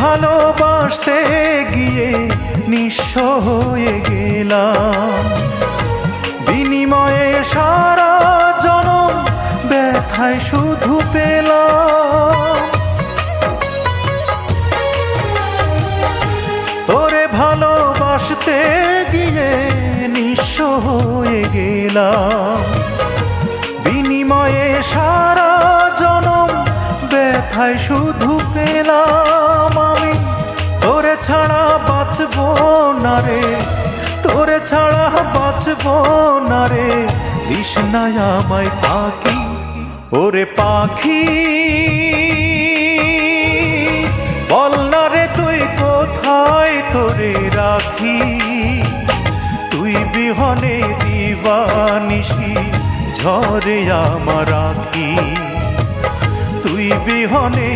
ভালোবাসতে গিয়ে নিঃস্ব হয়ে গেলাম, বিনিময়ে সারা জনম ব্যথায় শুধু পেলাম। তোরে ভালোবাসতে গিয়ে নিঃস্ব হয়ে গেলাম, বিনিময়ে সারা জনম ব্যথায় শুধু পেলাম। আমি তোরে ছাড়া বাঁচব না রে, তোরে ছাড়া বাঁচব না রে, দিস না আমায় পাখি। ওরে পাখি বল না রে তুই কোথায় তোরে রাখি, তুই বিহনে দিবানিশি ঝরে আমার আঁখি, তুই বিহনে